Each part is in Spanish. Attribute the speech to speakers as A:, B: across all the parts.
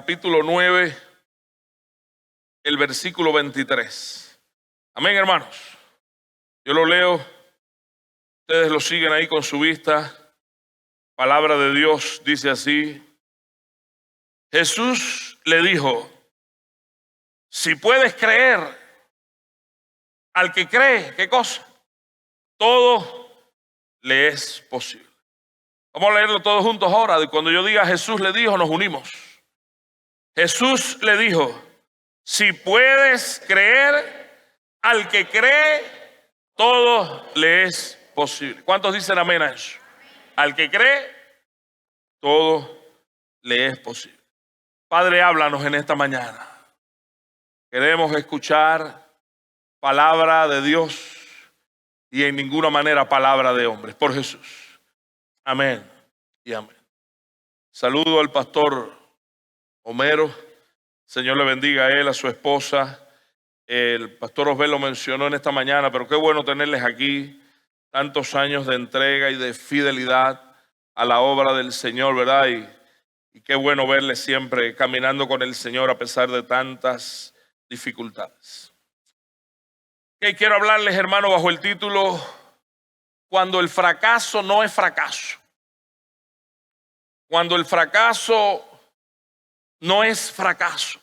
A: capítulo 9, el versículo 23. Amén, hermanos. Yo lo leo, ustedes lo siguen ahí con su vista. Palabra de Dios dice así: Jesús le dijo: si puedes creer, al que cree, ¿qué cosa? Todo le es posible. Vamos a leerlo todos juntos ahora. Cuando yo diga Jesús le dijo, nos unimos. Jesús le dijo: si puedes creer, al que cree, todo le es posible. ¿Cuántos dicen amén a eso? Al que cree, todo le es posible. Padre, háblanos en esta mañana. Queremos escuchar palabra de Dios y en ninguna manera palabra de hombres. Por Jesús. Amén y amén. Saludo al pastor Homero. Señor le bendiga a él, a su esposa. El pastor Osbel lo mencionó en esta mañana, pero qué bueno tenerles aquí. Tantos años de entrega y de fidelidad a la obra del Señor, ¿verdad? Y qué bueno verles siempre caminando con el Señor a pesar de tantas dificultades. Y quiero hablarles, hermano, bajo el título: cuando el fracaso no es fracaso. Cuando el fracaso no es fracaso.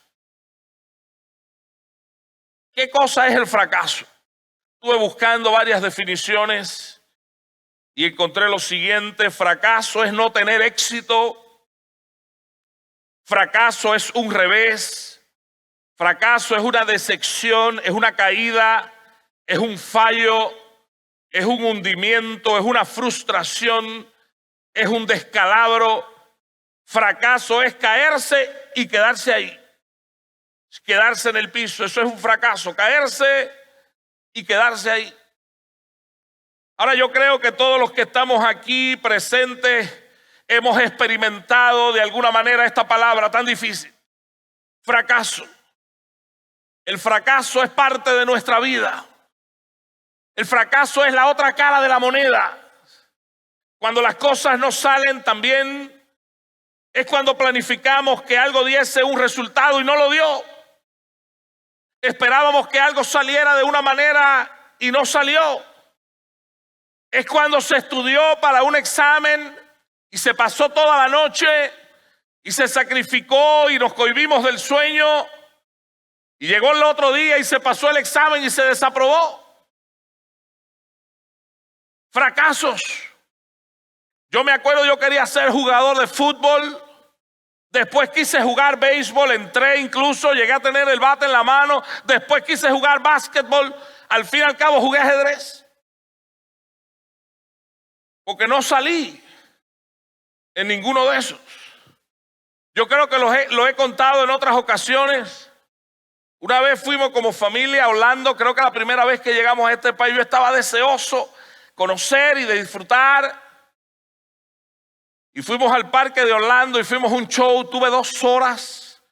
A: ¿Qué cosa es el fracaso? Estuve buscando varias definiciones y encontré lo siguiente: fracaso es no tener éxito. Fracaso es un revés. Fracaso es una decepción, es una caída, es un fallo, es un hundimiento, es una frustración, es un descalabro. Fracaso es caerse y quedarse ahí. Quedarse en el piso, eso es un fracaso. Caerse y quedarse ahí. Ahora yo creo que todos los que estamos aquí presentes hemos experimentado de alguna manera esta palabra tan difícil: fracaso. El fracaso es parte de nuestra vida. El fracaso es la otra cara de la moneda. Cuando las cosas no salen tan bien, es cuando planificamos que algo diese un resultado y no lo dio. Esperábamos que algo saliera de una manera y no salió. Es cuando se estudió para un examen y se pasó toda la noche y se sacrificó y nos cohibimos del sueño, y llegó el otro día y se pasó el examen y se desaprobó. Fracasos. Yo me acuerdo, yo quería ser jugador de fútbol. Después quise jugar béisbol, entré incluso, llegué a tener el bate en la mano. Después quise jugar básquetbol. Al fin y al cabo jugué ajedrez. Porque no salí en ninguno de esos. Yo creo que lo he contado en otras ocasiones. Una vez fuimos como familia a Orlando. Creo que la primera vez que llegamos a este país yo estaba deseoso conocer y de disfrutar. Y fuimos al parque de Orlando y fuimos a un show. Tuve 2 horas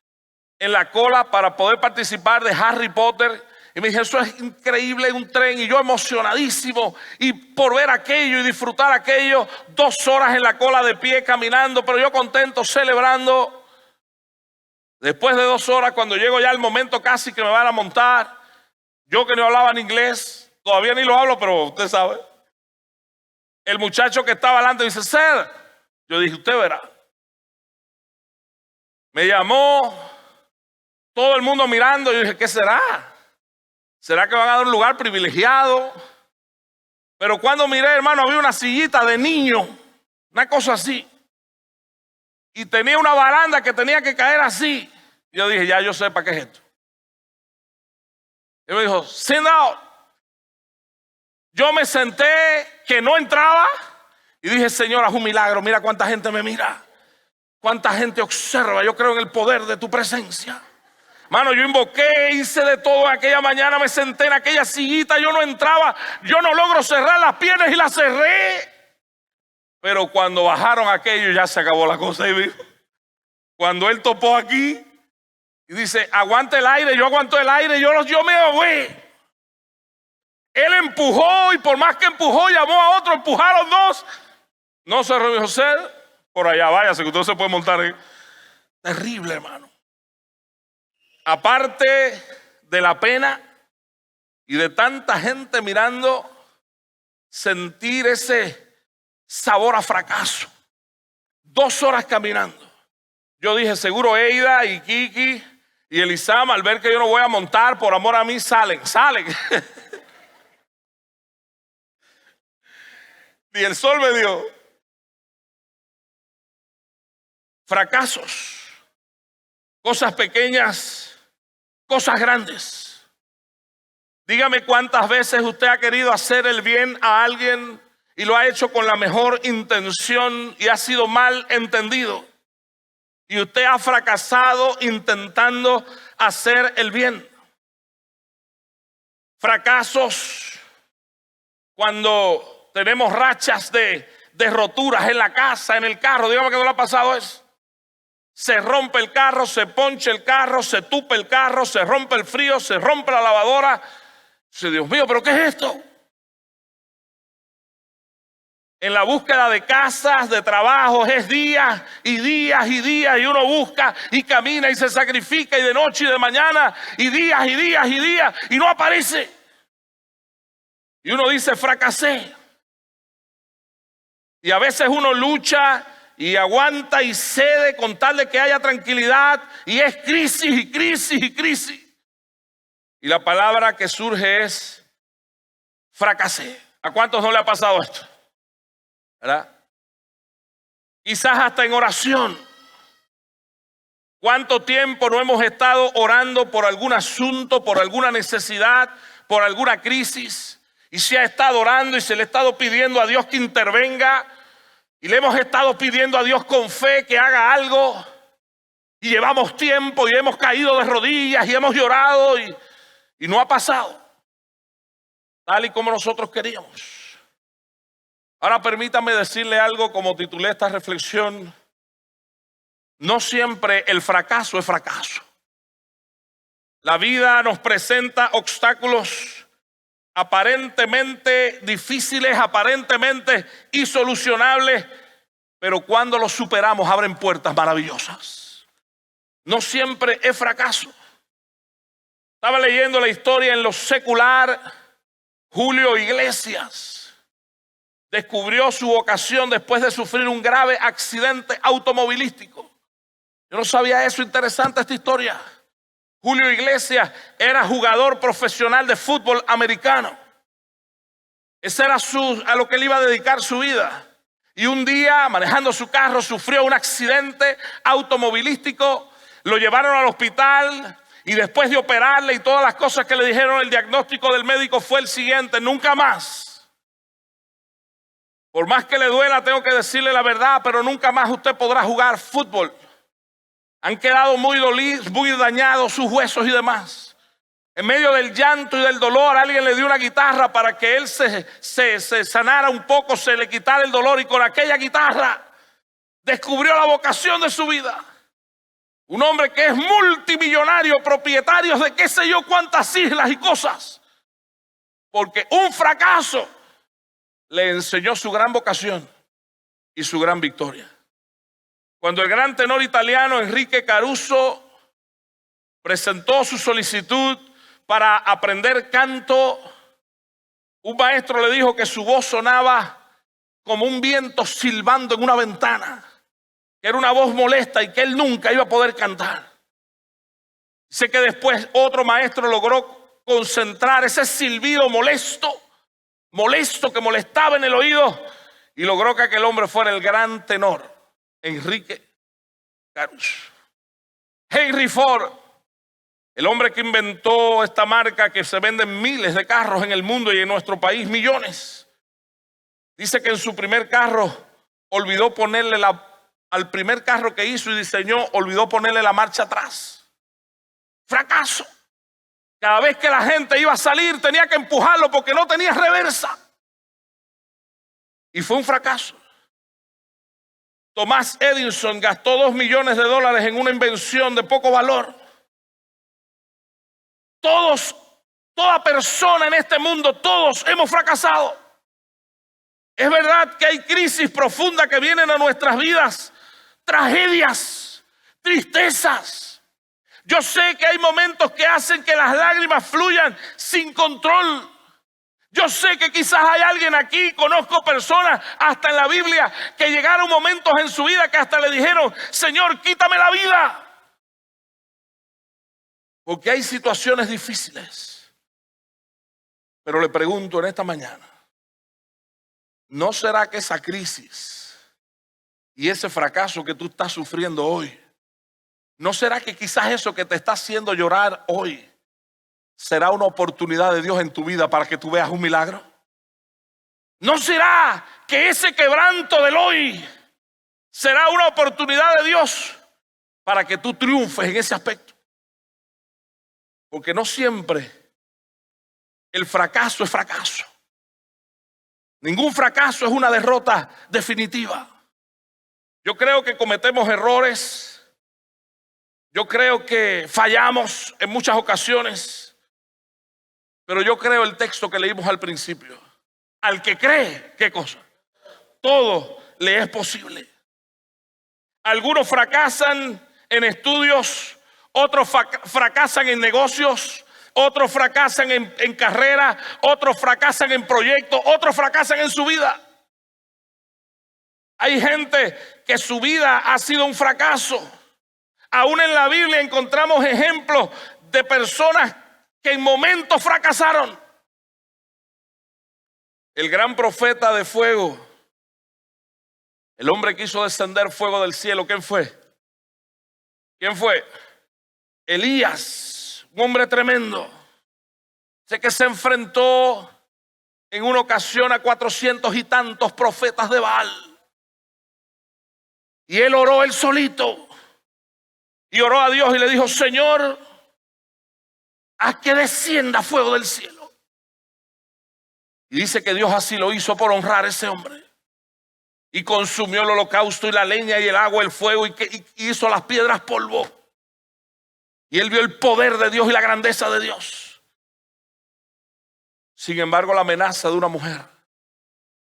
A: en la cola para poder participar de Harry Potter. Y me dije, eso es increíble, un tren. Y yo emocionadísimo. Y por ver aquello y disfrutar aquello, 2 horas en la cola de pie caminando. Pero yo contento, celebrando. Después de 2 horas, cuando llego ya el momento casi que me van a montar, yo que no hablaba en inglés, todavía ni lo hablo, pero usted sabe. El muchacho que estaba delante dice, Sir. Yo dije, usted verá. Me llamó, todo el mundo mirando. Yo dije, ¿qué será? ¿Será que van a dar un lugar privilegiado? Pero cuando miré, hermano, había una sillita de niño, una cosa así. Y tenía una baranda que tenía que caer así. Y yo dije, ya yo sé para qué es esto. Y me dijo, sit down. Yo me senté, que no entraba. Y dije, Señor, haz un milagro. Mira cuánta gente me mira. Cuánta gente observa. Yo creo en el poder de tu presencia. Mano, yo invoqué, hice de todo aquella mañana. Me senté en aquella sillita. Yo no entraba. Yo no logro cerrar las piernas y las cerré. Pero cuando bajaron aquello ya se acabó la cosa. Y cuando él topó aquí y dice, aguante el aire. Yo aguanto el aire. Yo me ahogué. Él empujó y por más que empujó, llamó a otro. Empujaron 2. No se reunió. José, por allá, váyase que usted se puede montar ahí. Terrible, hermano. aparte de la pena y de tanta gente mirando, sentir ese sabor a fracaso. 2 horas caminando. Yo dije, seguro Eida y Kiki y Elisama, al ver que yo no voy a montar, por amor a mí, salen. Y el sol me dio. Fracasos. Cosas pequeñas, cosas grandes. Dígame cuántas veces usted ha querido hacer el bien a alguien y lo ha hecho con la mejor intención y ha sido mal entendido. Y usted ha fracasado intentando hacer el bien. Fracasos cuando tenemos rachas de roturas en la casa, en el carro. Dígame que no le ha pasado eso. Se rompe el carro, se poncha el carro, se tupe el carro, se rompe el frío, se rompe la lavadora. Dice, Dios mío, ¿pero qué es esto? En la búsqueda de casas, de trabajos, es días y días y días, y uno busca y camina y se sacrifica, y de noche y de mañana, y días y días y días, y no aparece. Y uno dice, fracasé. Y a veces uno lucha y aguanta y cede con tal de que haya tranquilidad, y es crisis y crisis y crisis. Y la palabra que surge es fracasé. ¿A cuántos no le ha pasado esto? ¿Verdad? Quizás hasta en oración. ¿Cuánto tiempo no hemos estado orando por algún asunto, por alguna necesidad, por alguna crisis? Y se ha estado orando y se le ha estado pidiendo a Dios que intervenga. Y le hemos estado pidiendo a Dios con fe que haga algo. Y llevamos tiempo y hemos caído de rodillas y hemos llorado y no ha pasado tal y como nosotros queríamos. Ahora permítame decirle algo, como titulé esta reflexión. No siempre el fracaso es fracaso. La vida nos presenta obstáculos aparentemente difíciles, aparentemente insolucionables, pero cuando los superamos abren puertas maravillosas. No siempre es fracaso. Estaba leyendo la historia en lo secular. Julio Iglesias descubrió su vocación después de sufrir un grave accidente automovilístico. Yo no sabía eso, interesante esta historia. Julio Iglesias era jugador profesional de fútbol americano. Ese era a lo que él iba a dedicar su vida. Y un día, manejando su carro, sufrió un accidente automovilístico. Lo llevaron al hospital y después de operarle y todas las cosas que le dijeron, el diagnóstico del médico fue el siguiente: nunca más. Por más que le duela, tengo que decirle la verdad, pero nunca más usted podrá jugar fútbol. Han quedado muy dañados sus huesos y demás. En medio del llanto y del dolor, alguien le dio una guitarra para que él se sanara un poco, se le quitara el dolor, y con aquella guitarra descubrió la vocación de su vida. Un hombre que es multimillonario, propietario de qué sé yo cuántas islas y cosas, porque un fracaso le enseñó su gran vocación y su gran victoria. Cuando el gran tenor italiano Enrique Caruso presentó su solicitud para aprender canto, un maestro le dijo que su voz sonaba como un viento silbando en una ventana, que era una voz molesta y que él nunca iba a poder cantar. Sé que después otro maestro logró concentrar ese silbido molesto que molestaba en el oído, y logró que aquel hombre fuera el gran tenor Enrique Caruso. Henry Ford, el hombre que inventó esta marca que se venden miles de carros en el mundo y en nuestro país millones, dice que en su primer carro olvidó ponerle al primer carro que hizo y diseñó, olvidó ponerle la marcha atrás. Fracaso. Cada vez que la gente iba a salir tenía que empujarlo porque no tenía reversa. Y fue un fracaso. Thomas Edison gastó $2 millones en una invención de poco valor. Toda persona en este mundo, todos hemos fracasado. Es verdad que hay crisis profundas que vienen a nuestras vidas, tragedias, tristezas. Yo sé que hay momentos que hacen que las lágrimas fluyan sin control. Yo sé que quizás hay alguien aquí, conozco personas hasta en la Biblia que llegaron momentos en su vida que hasta le dijeron: Señor, quítame la vida. Porque hay situaciones difíciles. Pero le pregunto en esta mañana, ¿no será que esa crisis y ese fracaso que tú estás sufriendo hoy, no será que quizás eso que te está haciendo llorar hoy será una oportunidad de Dios en tu vida para que tú veas un milagro? ¿No será que ese quebranto del hoy será una oportunidad de Dios para que tú triunfes en ese aspecto? Porque no siempre el fracaso es fracaso. Ningún fracaso es una derrota definitiva. Yo creo que cometemos errores. Yo creo que fallamos en muchas ocasiones. Pero yo creo el texto que leímos al principio. Al que cree, ¿qué cosa? Todo le es posible. Algunos fracasan en estudios, otros fracasan en negocios, otros fracasan en carrera, otros fracasan en proyectos, otros fracasan en su vida. Hay gente que su vida ha sido un fracaso. Aún en la Biblia encontramos ejemplos de personas que en momentos fracasaron. El gran profeta de fuego, el hombre que hizo descender fuego del cielo, ¿quién fue? ¿Quién fue? Elías, un hombre tremendo. Sé que se enfrentó en una ocasión a 400 y tantos profetas de Baal. Y él oró él solito. Y oró a Dios y le dijo: Señor, haz que descienda fuego del cielo. Y dice que Dios así lo hizo por honrar a ese hombre. Y consumió el holocausto y la leña y el agua, el fuego, y hizo las piedras polvo. Y él vio el poder de Dios y la grandeza de Dios. Sin embargo, la amenaza de una mujer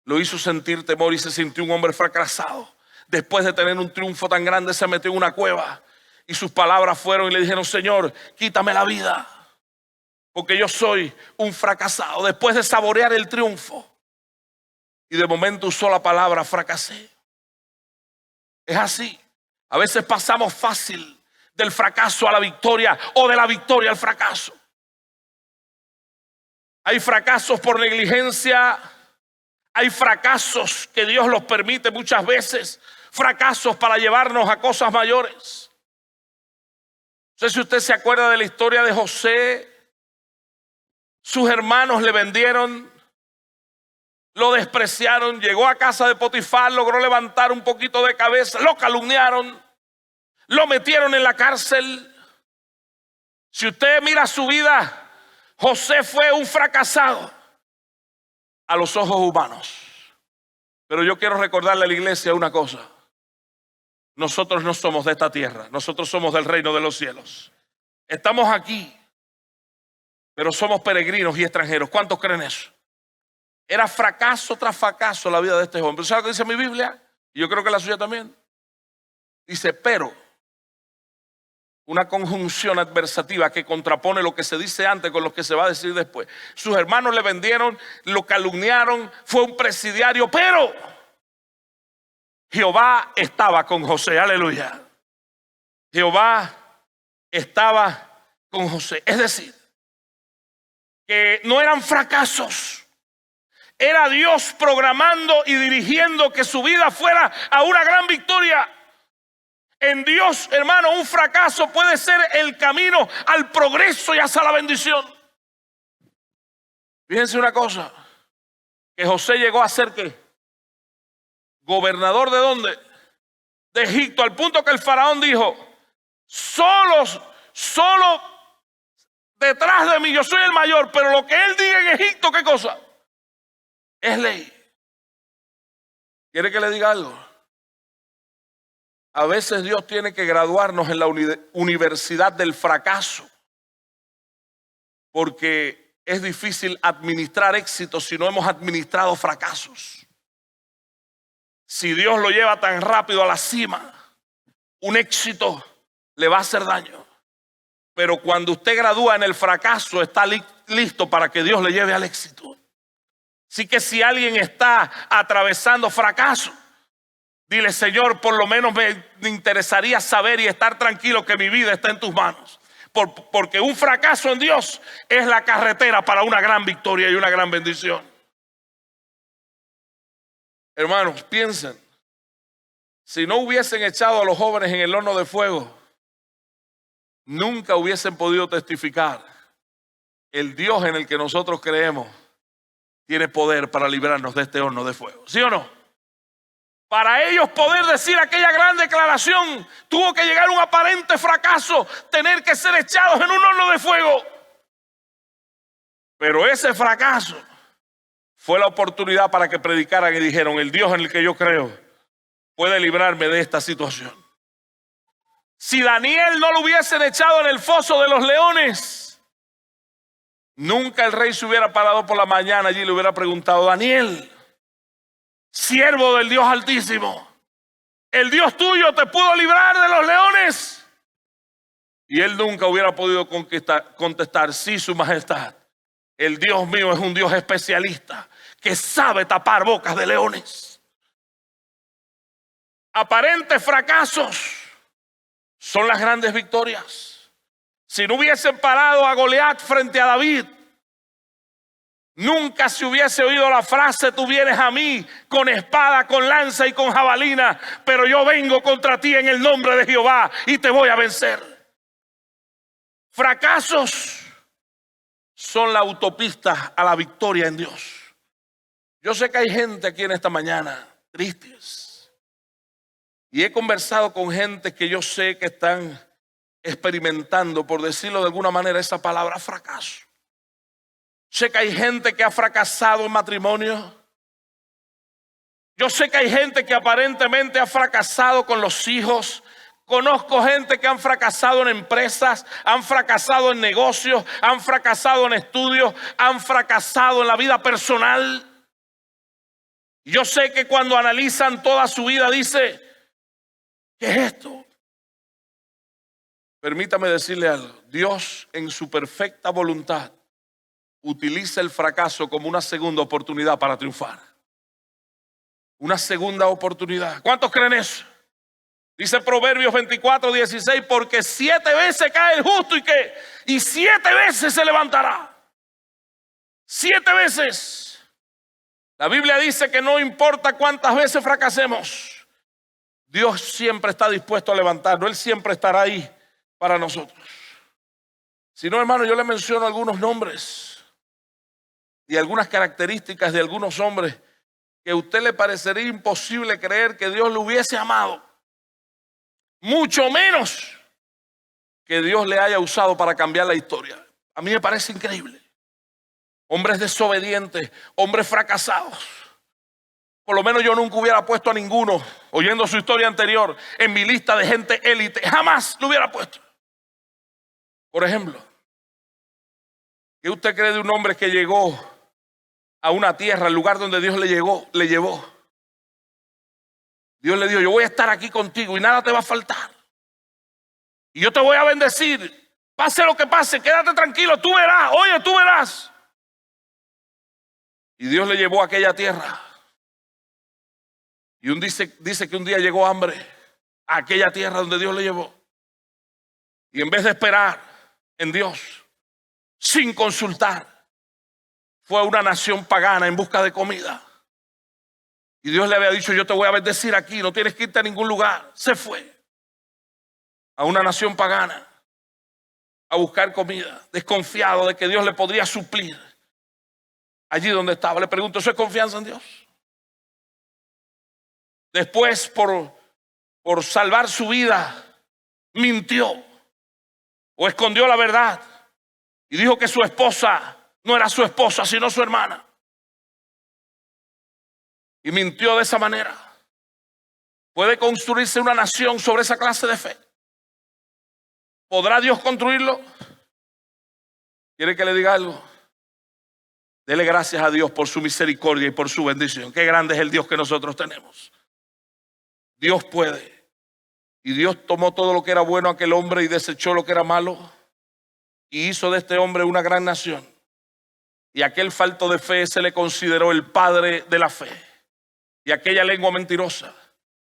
A: lo hizo sentir temor y se sintió un hombre fracasado. Después de tener un triunfo tan grande, se metió en una cueva. Y sus palabras fueron y le dijeron: Señor, quítame la vida, porque yo soy un fracasado. Después de saborear el triunfo, y de momento usó la palabra fracasé. Es así. A veces pasamos fácil del fracaso a la victoria o de la victoria al fracaso. Hay fracasos por negligencia. Hay fracasos que Dios los permite muchas veces. Fracasos para llevarnos a cosas mayores. No sé si usted se acuerda de la historia de José. Sus hermanos le vendieron, lo despreciaron, llegó a casa de Potifar, logró levantar un poquito de cabeza, lo calumniaron, lo metieron en la cárcel. Si usted mira su vida, José fue un fracasado a los ojos humanos. Pero yo quiero recordarle a la iglesia una cosa: nosotros no somos de esta tierra, nosotros somos del reino de los cielos. Estamos aquí, pero somos peregrinos y extranjeros. ¿Cuántos creen eso? Era fracaso tras fracaso la vida de este hombre. ¿Sabe lo que dice mi Biblia? Y yo creo que la suya también. Dice: pero, una conjunción adversativa que contrapone lo que se dice antes con lo que se va a decir después. Sus hermanos le vendieron, lo calumniaron, fue un presidiario, pero Jehová estaba con José. Aleluya. Jehová estaba con José. Es decir, que no eran fracasos. Era Dios programando y dirigiendo que su vida fuera a una gran victoria. En Dios, hermano, un fracaso puede ser el camino al progreso y hasta la bendición. Fíjense una cosa, que José llegó a ser ¿qué? Gobernador ¿de dónde? De Egipto, al punto que el faraón dijo: solo detrás de mí, yo soy el mayor, pero lo que él diga en Egipto, ¿qué cosa? Es ley. ¿Quiere que le diga algo? A veces Dios tiene que graduarnos en la universidad del fracaso, porque es difícil administrar éxitos si no hemos administrado fracasos. Si Dios lo lleva tan rápido a la cima, un éxito le va a hacer daño. Pero cuando usted gradúa en el fracaso, está listo para que Dios le lleve al éxito. Así que si alguien está atravesando fracaso, dile: Señor, por lo menos me interesaría saber y estar tranquilo que mi vida está en tus manos. Porque un fracaso en Dios es la carretera para una gran victoria y una gran bendición. Hermanos, piensen, si no hubiesen echado a los jóvenes en el horno de fuego, nunca hubiesen podido testificar: el Dios en el que nosotros creemos tiene poder para librarnos de este horno de fuego. ¿Sí o no? Para ellos poder decir aquella gran declaración, tuvo que llegar un aparente fracaso, tener que ser echados en un horno de fuego. Pero ese fracaso fue la oportunidad para que predicaran y dijeron: el Dios en el que yo creo puede librarme de esta situación. Si Daniel no lo hubiesen echado en el foso de los leones, nunca el rey se hubiera parado por la mañana allí y le hubiera preguntado: Daniel, siervo del Dios Altísimo, ¿el Dios tuyo te pudo librar de los leones? Y él nunca hubiera podido contestar: sí, su majestad, el Dios mío es un Dios especialista que sabe tapar bocas de leones. Aparentes fracasos son las grandes victorias. Si no hubiesen parado a Goliat frente a David, nunca se hubiese oído la frase: tú vienes a mí con espada, con lanza y con jabalina, pero yo vengo contra ti en el nombre de Jehová y te voy a vencer. Fracasos son la autopista a la victoria en Dios. Yo sé que hay gente aquí en esta mañana tristes, y he conversado con gente que yo sé que están experimentando, por decirlo de alguna manera, esa palabra fracaso. Sé que hay gente que ha fracasado en matrimonio. Yo sé que hay gente que aparentemente ha fracasado con los hijos. Conozco gente que han fracasado en empresas, han fracasado en negocios, han fracasado en estudios, han fracasado en la vida personal. Yo sé que cuando analizan toda su vida dice: ¿qué es esto? Permítame decirle algo: Dios, en su perfecta voluntad, utiliza el fracaso como una segunda oportunidad para triunfar. Una segunda oportunidad. ¿Cuántos creen eso? Dice Proverbios 24:16: porque 7 veces cae el justo y 7 veces se levantará. 7 veces. La Biblia dice que no importa cuántas veces fracasemos, Dios siempre está dispuesto a levantarnos. Él siempre estará ahí para nosotros. Si no, hermano, yo le menciono algunos nombres y algunas características de algunos hombres que a usted le parecería imposible creer que Dios le hubiese amado, mucho menos que Dios le haya usado para cambiar la historia. A mí me parece increíble. Hombres desobedientes, hombres fracasados. Por lo menos yo nunca hubiera puesto a ninguno, oyendo su historia anterior, en mi lista de gente élite. Jamás lo hubiera puesto. Por ejemplo, ¿qué usted cree de un hombre que llegó a una tierra, al lugar donde Dios le llevó? Dios le dijo: yo voy a estar aquí contigo y nada te va a faltar. Y yo te voy a bendecir. Pase lo que pase, quédate tranquilo, tú verás, oye, tú verás. Y Dios le llevó a aquella tierra. Y dice que un día llegó hambre a aquella tierra donde Dios le llevó. Y en vez de esperar en Dios, sin consultar, fue a una nación pagana en busca de comida. Y Dios le había dicho: yo te voy a bendecir aquí, no tienes que irte a ningún lugar. Se fue a una nación pagana a buscar comida, desconfiado de que Dios le podría suplir allí donde estaba. Le pregunto: ¿eso es confianza en Dios? Después, por salvar su vida, mintió o escondió la verdad y dijo que su esposa no era su esposa, sino su hermana. Y mintió de esa manera. ¿Puede construirse una nación sobre esa clase de fe? ¿Podrá Dios construirlo? ¿Quiere que le diga algo? Dele gracias a Dios por su misericordia y por su bendición. Qué grande es el Dios que nosotros tenemos. Dios puede. Y Dios tomó todo lo que era bueno a aquel hombre y desechó lo que era malo. y hizo de este hombre una gran nación. Y aquel falto de fe se le consideró el padre de la fe. Y aquella lengua mentirosa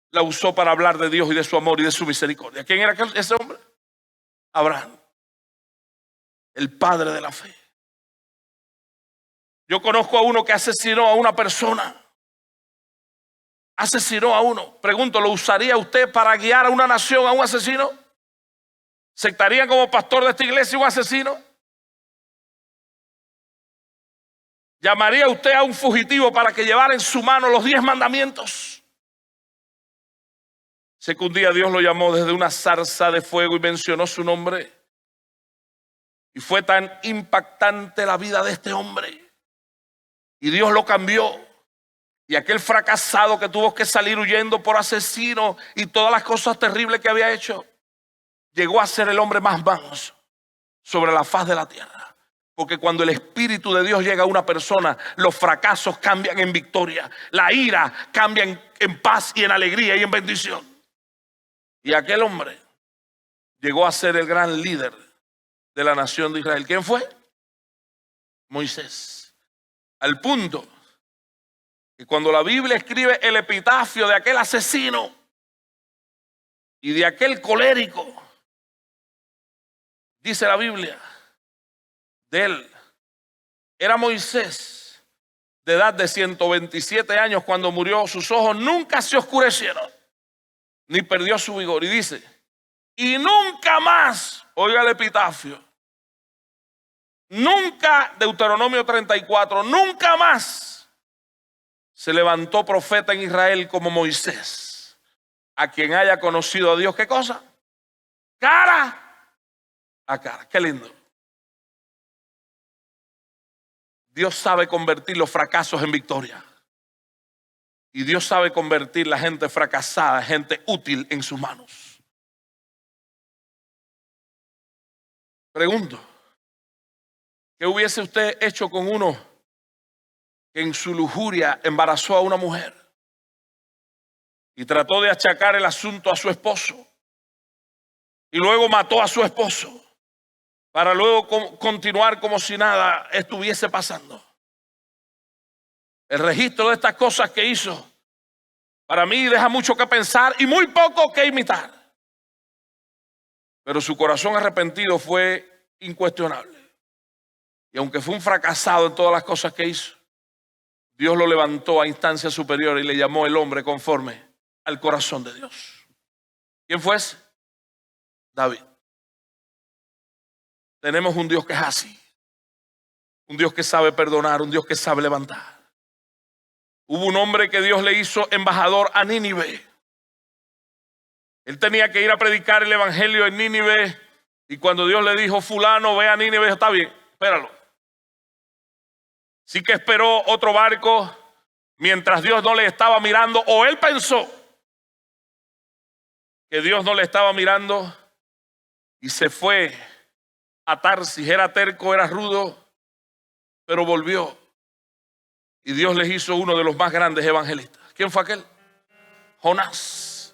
A: la usó para hablar de Dios y de su amor y de su misericordia. ¿Quién era ese hombre? Abraham, el padre de la fe. Yo conozco a uno que asesinó a una persona. Asesinó a uno. Pregunto, ¿lo usaría usted para guiar a una nación a un asesino? ¿Aceptaría como pastor de esta iglesia un asesino? ¿Llamaría usted a un fugitivo para que llevara en su mano los 10 mandamientos? Sé que un día Dios lo llamó desde una zarza de fuego y mencionó su nombre. Y fue tan impactante la vida de este hombre. Y Dios lo cambió. Y aquel fracasado que tuvo que salir huyendo por asesino y todas las cosas terribles que había hecho, llegó a ser el hombre más manso sobre la faz de la tierra. Porque cuando el Espíritu de Dios llega a una persona, los fracasos cambian en victoria. La ira cambia en paz y en alegría y en bendición. Y aquel hombre llegó a ser el gran líder de la nación de Israel. ¿Quién fue? Moisés. Al punto que cuando la Biblia escribe el epitafio de aquel asesino y de aquel colérico, dice la Biblia, de él, era Moisés de edad de 127 años cuando murió. Sus ojos nunca se oscurecieron, ni perdió su vigor. Y dice, y nunca más, oiga el epitafio, nunca, Deuteronomio 34, nunca más se levantó profeta en Israel como Moisés, a quien haya conocido a Dios. ¿Qué cosa? Cara a cara. Qué lindo. Dios sabe convertir los fracasos en victoria. Y Dios sabe convertir la gente fracasada, gente útil en sus manos. Pregunto, ¿qué hubiese usted hecho con uno que en su lujuria embarazó a una mujer y trató de achacar el asunto a su esposo y luego mató a su esposo para luego continuar como si nada estuviese pasando? El registro de estas cosas que hizo para mí deja mucho que pensar y muy poco que imitar. Pero su corazón arrepentido fue incuestionable. Y aunque fue un fracasado en todas las cosas que hizo, Dios lo levantó a instancias superiores y le llamó el hombre conforme al corazón de Dios. ¿Quién fue ese? David. Tenemos un Dios que es así. Un Dios que sabe perdonar, un Dios que sabe levantar. Hubo un hombre que Dios le hizo embajador a Nínive. Él tenía que ir a predicar el evangelio en Nínive. Y cuando Dios le dijo, fulano, ve a Nínive, dijo, está bien, espéralo. Sí que esperó otro barco mientras Dios no le estaba mirando, o él pensó que Dios no le estaba mirando y se fue a Tarsis. Era terco, era rudo, pero volvió. Y Dios les hizo uno de los más grandes evangelistas. ¿Quién fue aquel? Jonás.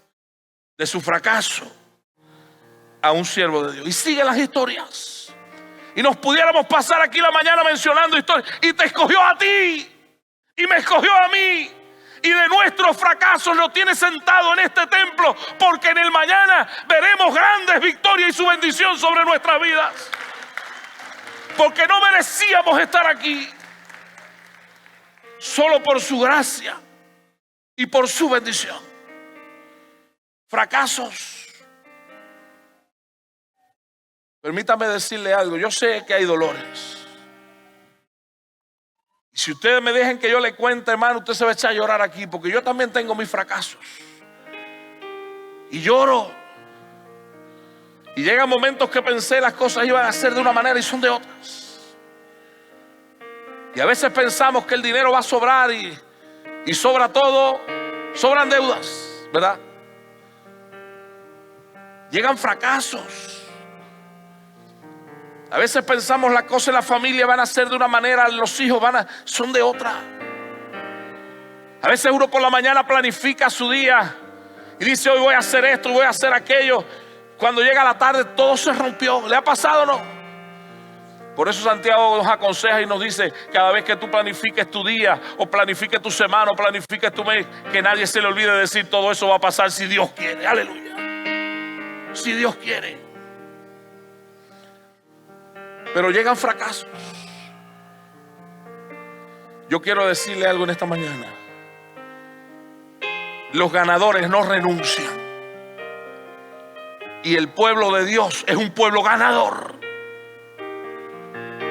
A: De su fracaso a un siervo de Dios. Y siguen las historias. Y nos pudiéramos pasar aquí la mañana mencionando historias. Y te escogió a ti. Y me escogió a mí. Y de nuestros fracasos lo tiene sentado en este templo. Porque en el mañana veremos grandes victorias y su bendición sobre nuestras vidas. Porque no merecíamos estar aquí. Solo por su gracia y por su bendición. Fracasos. Permítame decirle algo. Yo sé que hay dolores. Y si ustedes me dejan que yo le cuente, hermano, usted se va a echar a llorar aquí. Porque yo también tengo mis fracasos. Y lloro. Y llegan momentos que pensé las cosas iban a ser de una manera y son de otras. Y a veces pensamos que el dinero va a sobrar y sobra todo. Sobran deudas, ¿verdad? Llegan fracasos. A veces pensamos las cosas en la familia van a ser de una manera, los hijos son de otra. A veces uno por la mañana planifica su día y dice, hoy voy a hacer esto, voy a hacer aquello. Cuando llega la tarde todo se rompió. ¿Le ha pasado o no? Por eso Santiago nos aconseja y nos dice, cada vez que tú planifiques tu día, o planifiques tu semana, o planifiques tu mes, que nadie se le olvide decir: todo eso va a pasar si Dios quiere. Aleluya. Si Dios quiere. Pero llegan fracasos. Yo quiero decirle algo en esta mañana. Los ganadores no renuncian. Y el pueblo de Dios es un pueblo ganador.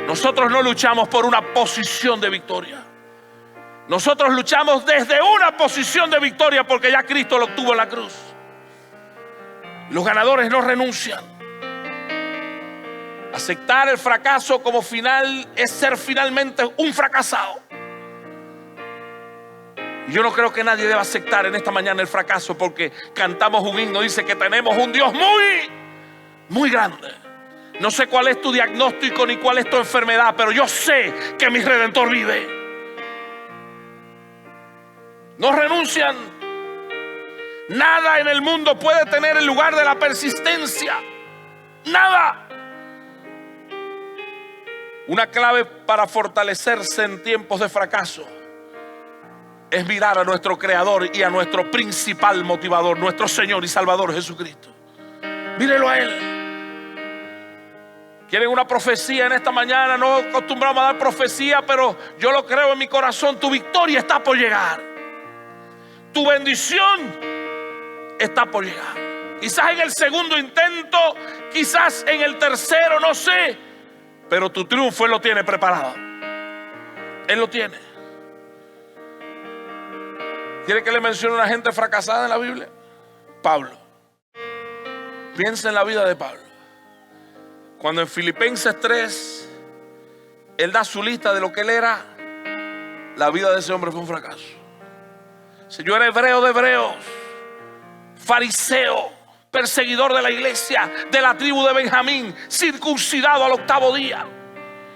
A: Nosotros no luchamos por una posición de victoria. Nosotros luchamos desde una posición de victoria, porque ya Cristo lo obtuvo en la cruz. Los ganadores no renuncian. Aceptar el fracaso como final es ser finalmente un fracasado. Yo no creo que nadie deba aceptar en esta mañana el fracaso, porque cantamos un himno, dice que tenemos un Dios muy, muy grande. No sé cuál es tu diagnóstico ni cuál es tu enfermedad, pero yo sé que mi Redentor vive. No renuncian. Nada en el mundo puede tener el lugar de la persistencia. Nada. Una clave para fortalecerse en tiempos de fracaso es mirar a nuestro Creador y a nuestro principal motivador, nuestro Señor y Salvador Jesucristo. Mírelo a Él. ¿Quieren una profecía en esta mañana? No acostumbramos a dar profecía, pero yo lo creo en mi corazón. Tu victoria está por llegar. Tu bendición está por llegar. Quizás en el segundo intento, quizás en el tercero, no sé. Pero tu triunfo Él lo tiene preparado. Él lo tiene. ¿Quiere que le mencione una gente fracasada en la Biblia? Pablo. Piensa en la vida de Pablo. Cuando en Filipenses 3 él da su lista de lo que él era, la vida de ese hombre fue un fracaso. Si yo era hebreo de hebreos, fariseo, perseguidor de la iglesia, de la tribu de Benjamín, circuncidado al 8º día.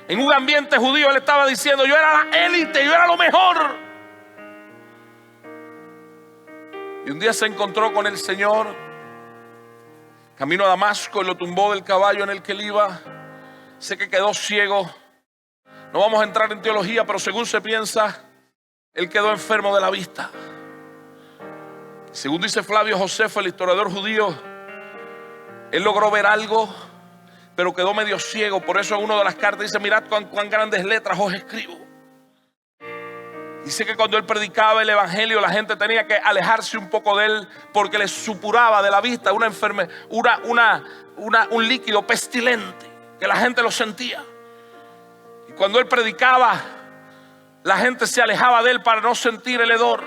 A: En un ambiente judío él estaba diciendo: yo era la élite, yo era lo mejor. Y un día se encontró con el Señor camino a Damasco y lo tumbó del caballo en el que él iba. Sé que quedó ciego. No vamos a entrar en teología, pero según se piensa, él quedó enfermo de la vista. Según dice Flavio Josefo, el historiador judío, él logró ver algo, pero quedó medio ciego. Por eso en una de las cartas dice: mirad cuán grandes letras os escribo. Dice que cuando él predicaba el evangelio, la gente tenía que alejarse un poco de él, porque les supuraba de la vista una enfermedad, un líquido pestilente, que la gente lo sentía. Y cuando él predicaba, la gente se alejaba de él para no sentir el hedor.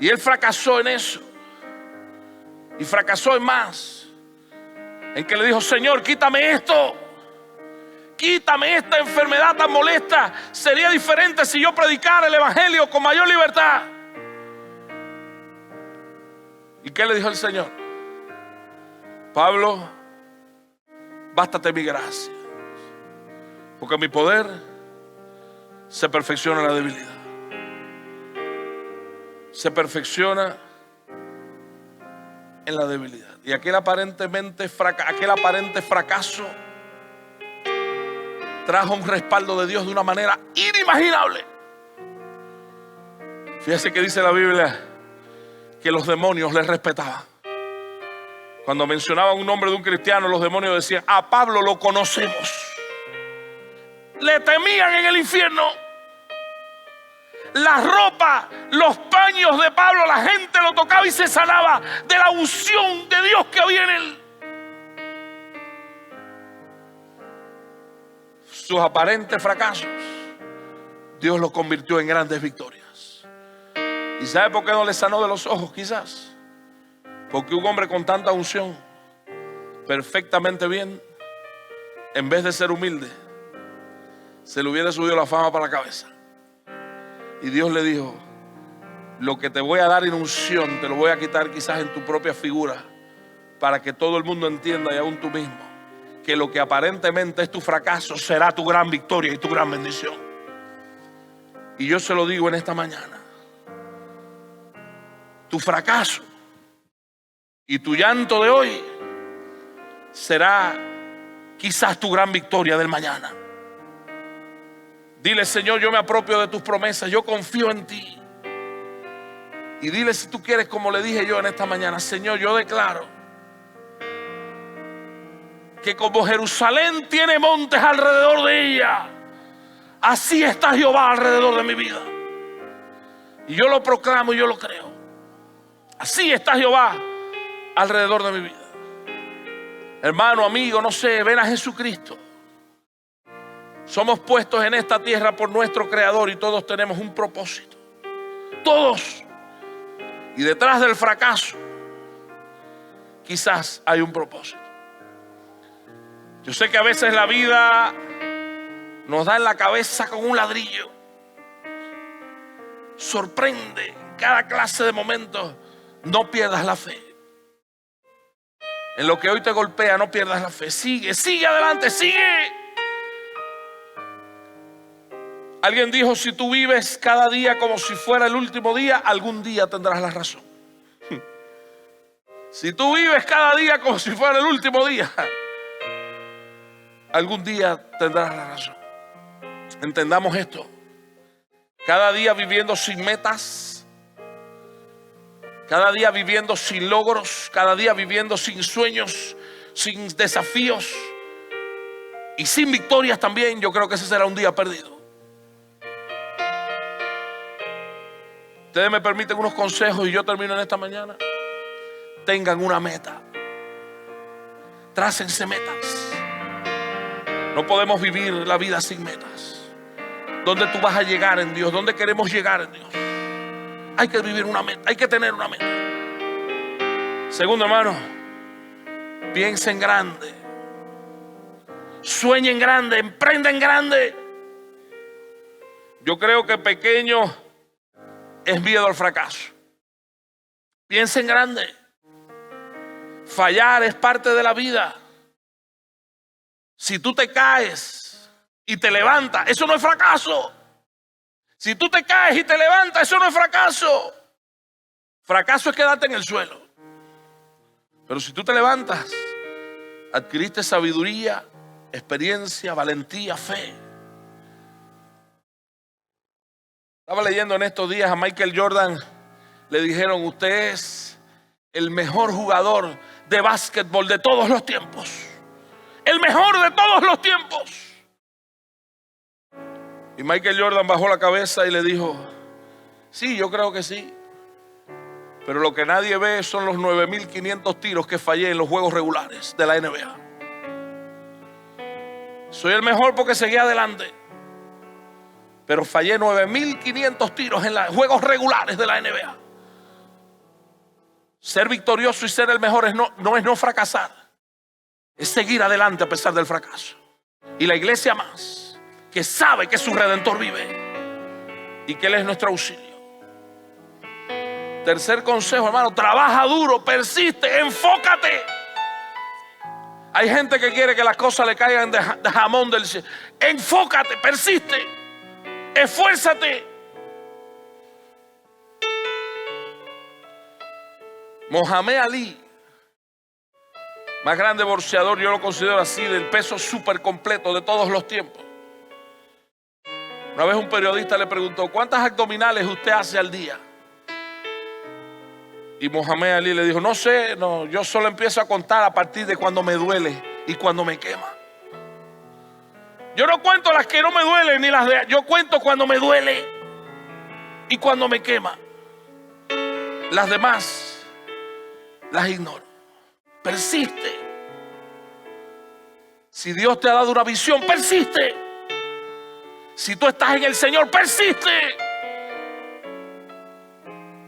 A: Y él fracasó en eso. Y fracasó en más, en que le dijo: Señor, quítame esto. Quítame esta enfermedad tan molesta. Sería diferente si yo predicara el evangelio con mayor libertad. ¿Y qué le dijo el Señor? Pablo, bástate mi gracia, porque mi poder se perfecciona en la debilidad. Se perfecciona en la debilidad. Y aquel aparente fracaso trajo un respaldo de Dios de una manera inimaginable. Fíjese que dice la Biblia que los demonios le respetaban. Cuando mencionaban un nombre de un cristiano, los demonios decían: a Pablo lo conocemos. Le temían en el infierno. La ropa, los paños de Pablo, la gente lo tocaba y se sanaba de la unción de Dios que había en él. Sus aparentes fracasos, Dios los convirtió en grandes victorias. ¿Y sabe por qué no le sanó de los ojos? Quizás porque un hombre con tanta unción, perfectamente bien, en vez de ser humilde, se le hubiera subido la fama para la cabeza. Y Dios le dijo: lo que te voy a dar en unción, te lo voy a quitar quizás en tu propia figura, para que todo el mundo entienda, y aún tú mismo, que lo que aparentemente es tu fracaso será tu gran victoria y tu gran bendición. Y yo se lo digo en esta mañana: tu fracaso y tu llanto de hoy será quizás tu gran victoria del mañana. Dile: Señor, yo me apropio de tus promesas, yo confío en ti. Y dile, si tú quieres, como le dije yo en esta mañana: Señor, yo declaro que como Jerusalén tiene montes alrededor de ella, así está Jehová alrededor de mi vida. Y yo lo proclamo y yo lo creo. Así está Jehová alrededor de mi vida. Hermano, amigo, no sé, ven a Jesucristo. Somos puestos en esta tierra por nuestro Creador y todos tenemos un propósito. Todos. Y detrás del fracaso quizás hay un propósito. Yo sé que a veces la vida nos da en la cabeza con un ladrillo. Sorprende en cada clase de momentos. No pierdas la fe. En lo que hoy te golpea, no pierdas la fe. Sigue, sigue adelante, sigue. Alguien dijo: si tú vives cada día como si fuera el último día, algún día tendrás la razón. Si tú vives cada día como si fuera el último día, algún día tendrás la razón. Entendamos esto. Cada día viviendo sin metas, cada día viviendo sin logros, cada día viviendo sin sueños, sin desafíos y sin victorias también, yo creo que ese será un día perdido. Ustedes me permiten unos consejos y yo termino en esta mañana. Tengan una meta. Trácense metas. No podemos vivir la vida sin metas. ¿Dónde tú vas a llegar en Dios? ¿Dónde queremos llegar en Dios? Hay que vivir una meta, hay que tener una meta. Segundo, hermano, piensa en grande. Sueña en grande, emprenda en grande. Yo creo que pequeño es miedo al fracaso. Piensa en grande. Fallar es parte de la vida. Si tú te caes y te levantas, eso no es fracaso. Si tú te caes y te levantas, eso no es fracaso. Fracaso es quedarte en el suelo. Pero si tú te levantas, adquiriste sabiduría, experiencia, valentía, fe. Estaba leyendo en estos días a Michael Jordan. Le dijeron: usted es el mejor jugador de básquetbol de todos los tiempos. El mejor de todos los tiempos. Y Michael Jordan bajó la cabeza y le dijo: sí, yo creo que sí. Pero lo que nadie ve son los 9.500 tiros que fallé en los juegos regulares de la NBA. Soy el mejor porque seguí adelante. Pero fallé 9.500 tiros en los juegos regulares de la NBA. Ser victorioso y ser el mejor no es no fracasar. Es seguir adelante a pesar del fracaso. Y la iglesia más, que sabe que su Redentor vive y que Él es nuestro auxilio. Tercer consejo, hermano: trabaja duro, persiste, enfócate. Hay gente que quiere que las cosas le caigan de jamón del cielo. Enfócate, persiste, esfuérzate. Mohamed Ali, más grande boxeador, yo lo considero así, del peso súper completo de todos los tiempos. Una vez un periodista le preguntó: ¿cuántas abdominales usted hace al día? Y Mohamed Ali le dijo: no sé, yo solo empiezo a contar a partir de cuando me duele y cuando me quema. Yo no cuento las que no me duelen ni las de... Yo cuento cuando me duele y cuando me quema. Las demás las ignoro. Persiste. Si Dios te ha dado una visión, persiste. Si tú estás en el Señor, persiste.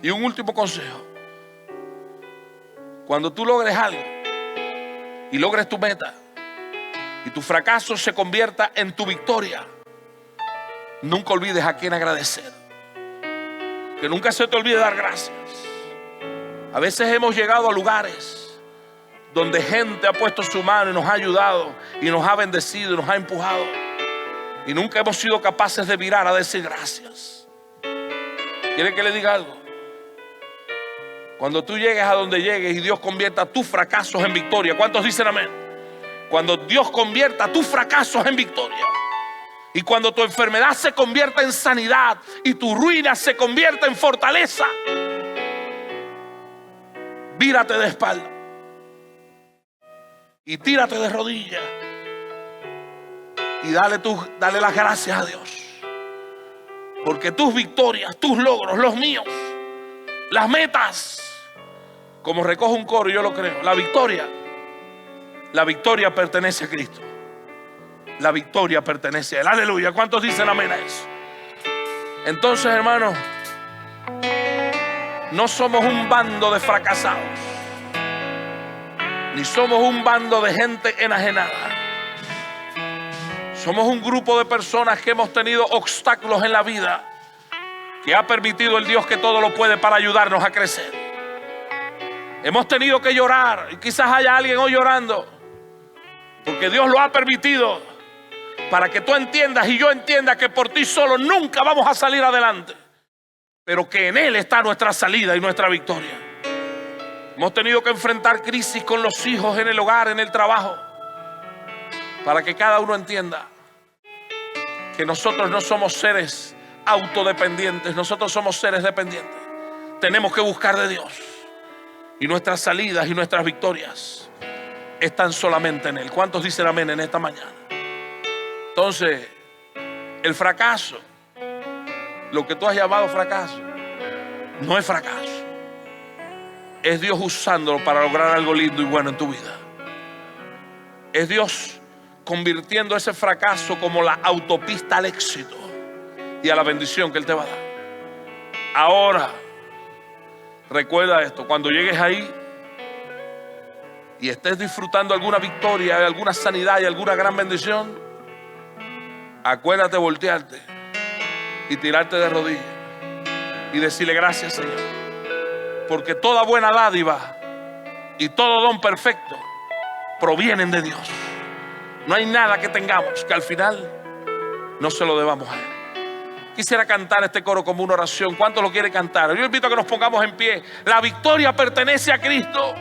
A: Y un último consejo: cuando tú logres algo y logres tu meta y tu fracaso se convierta en tu victoria, nunca olvides a quién agradecer. Que nunca se te olvide dar gracias. A veces hemos llegado a lugares donde gente ha puesto su mano y nos ha ayudado y nos ha bendecido y nos ha empujado, y nunca hemos sido capaces de mirar a decir gracias. ¿Quiere que le diga algo? Cuando tú llegues a donde llegues y Dios convierta tus fracasos en victoria, ¿cuántos dicen amén? Cuando Dios convierta tus fracasos en victoria. Y cuando tu enfermedad se convierta en sanidad y tu ruina se convierta en fortaleza. Vírate de espalda y tírate de rodillas y dale las gracias a Dios. Porque tus victorias, tus logros, los míos, las metas, como recoge un coro, yo lo creo, la victoria pertenece a Cristo. La victoria pertenece a Él. Aleluya. ¿Cuántos dicen amén a eso? Entonces, hermanos, no somos un bando de fracasados, ni somos un bando de gente enajenada. Somos un grupo de personas que hemos tenido obstáculos en la vida, que ha permitido el Dios que todo lo puede para ayudarnos a crecer. Hemos tenido que llorar, y quizás haya alguien hoy llorando, porque Dios lo ha permitido para que tú entiendas y yo entienda que por ti solo nunca vamos a salir adelante, pero que en Él está nuestra salida y nuestra victoria. Hemos tenido que enfrentar crisis con los hijos, en el hogar, en el trabajo, para que cada uno entienda que nosotros no somos seres autodependientes, nosotros somos seres dependientes. Tenemos que buscar de Dios, y nuestras salidas y nuestras victorias están solamente en Él. ¿Cuántos dicen amén en esta mañana? Entonces, el fracaso, lo que tú has llamado fracaso, no es fracaso. Es Dios usándolo para lograr algo lindo y bueno en tu vida. Es Dios convirtiendo ese fracaso como la autopista al éxito y a la bendición que Él te va a dar. Ahora, recuerda esto: cuando llegues ahí y estés disfrutando alguna victoria, alguna sanidad y alguna gran bendición, acuérdate de voltearte y tirarte de rodillas y decirle gracias, Señor, porque toda buena dádiva y todo don perfecto provienen de Dios. No hay nada que tengamos que al final no se lo debamos a Él. Quisiera cantar este coro como una oración. ¿Cuántos lo quieren cantar? Yo invito a que nos pongamos en pie. La victoria pertenece a Cristo.